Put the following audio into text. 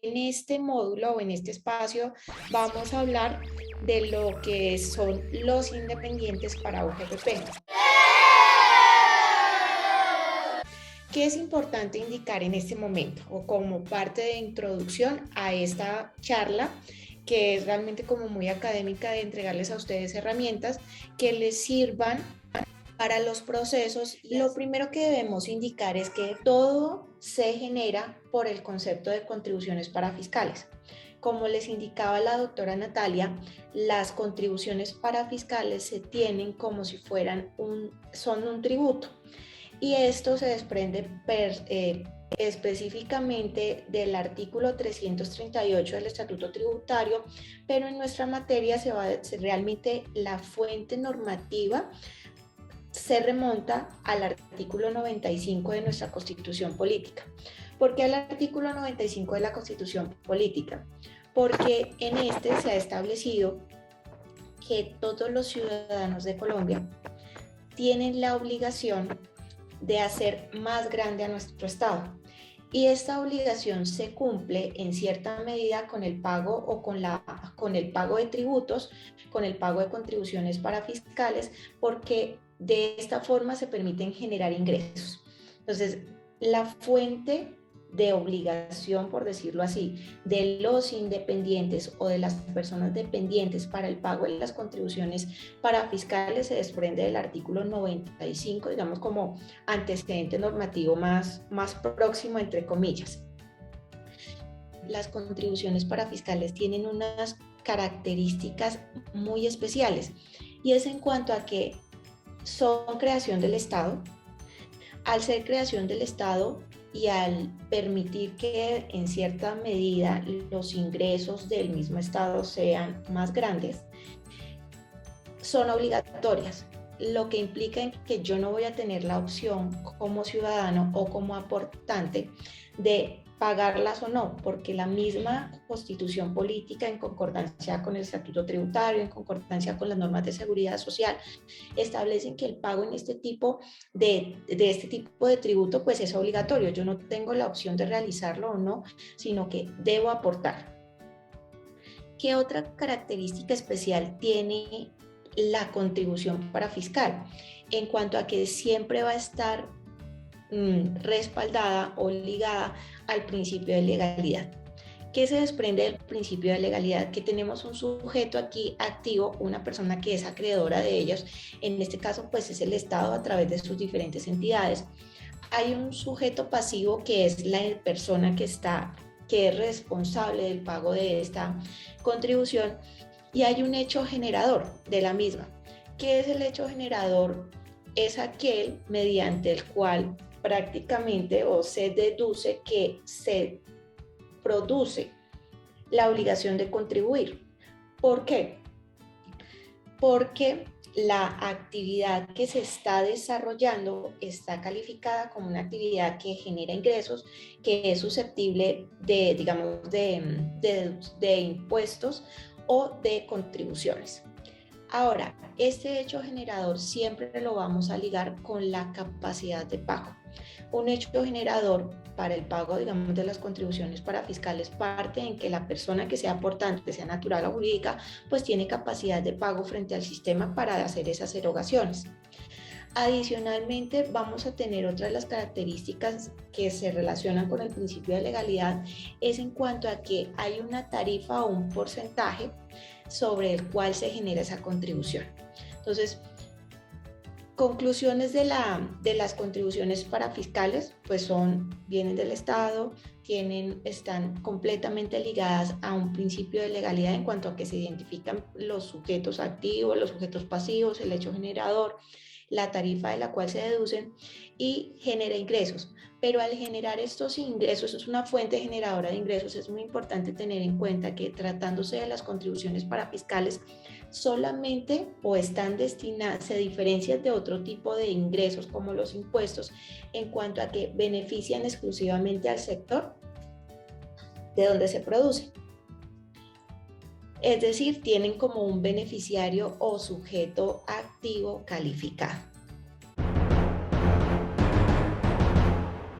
en este módulo o en este espacio vamos a hablar de lo que son los independientes para UGPP. ¿Qué es importante indicar en este momento o como parte de introducción a esta charla, que es realmente como muy académica, de entregarles a ustedes herramientas que les sirvan para los procesos? Lo primero que debemos indicar es que todo se genera por el concepto de contribuciones para fiscales. Como les indicaba la doctora Natalia, las contribuciones para fiscales se tienen como si fueran son un tributo. Y esto se desprende específicamente del artículo 338 del Estatuto Tributario, pero en nuestra materia realmente la fuente normativa se remonta al artículo 95 de nuestra Constitución Política. ¿Por qué al artículo 95 de la Constitución Política? Porque en este se ha establecido que todos los ciudadanos de Colombia tienen la obligación de hacer más grande a nuestro Estado. Y esta obligación se cumple en cierta medida con el pago o con el pago de tributos, con el pago de contribuciones para fiscales, porque de esta forma se permiten generar ingresos. Entonces, la fuente de obligación, por decirlo así, de los independientes o de las personas dependientes para el pago de las contribuciones para fiscales se desprende del artículo 95, digamos como antecedente normativo más próximo, entre comillas. Las contribuciones para fiscales tienen unas características muy especiales, y es en cuanto a que son creación del Estado. Al ser creación del Estado y al permitir que en cierta medida los ingresos del mismo Estado sean más grandes, son obligatorias, lo que implica que yo no voy a tener la opción como ciudadano o como aportante de pagarlas o no, porque la misma Constitución Política, en concordancia con el Estatuto Tributario, en concordancia con las normas de seguridad social, establecen que el pago en este tipo de tributo pues es obligatorio. Yo no tengo la opción de realizarlo o no, sino que debo aportar. ¿Qué otra característica especial tiene la contribución para fiscal? En cuanto a que siempre va a estar respaldada o ligada al principio de legalidad. ¿Qué se desprende del principio de legalidad? Que tenemos un sujeto aquí activo, una persona que es acreedora de ellos, en este caso pues es el Estado a través de sus diferentes entidades. Hay un sujeto pasivo que es la persona que es responsable del pago de esta contribución, y hay un hecho generador de la misma. ¿Qué es el hecho generador? Es aquel mediante el cual prácticamente o se deduce que se produce la obligación de contribuir. ¿Por qué? Porque la actividad que se está desarrollando está calificada como una actividad que genera ingresos, que es susceptible de, digamos, de impuestos o de contribuciones. Ahora, este hecho generador siempre lo vamos a ligar con la capacidad de pago. Un hecho generador para el pago, digamos, de las contribuciones para fiscales parte en que la persona que sea aportante, sea natural o jurídica, pues tiene capacidad de pago frente al sistema para hacer esas erogaciones. Adicionalmente, vamos a tener otra de las características que se relacionan con el principio de legalidad, es en cuanto a que hay una tarifa o un porcentaje sobre el cual se genera esa contribución. Entonces, conclusiones de las contribuciones para fiscales, pues vienen del Estado, están completamente ligadas a un principio de legalidad en cuanto a que se identifican los sujetos activos, los sujetos pasivos, el hecho generador, la tarifa de la cual se deducen, y genera ingresos. Pero al generar estos ingresos, es una fuente generadora de ingresos, es muy importante tener en cuenta que tratándose de las contribuciones para fiscales, solamente o están destinadas, se diferencian de otro tipo de ingresos como los impuestos, en cuanto a que benefician exclusivamente al sector de donde se produce. Es decir, tienen como un beneficiario o sujeto activo calificado.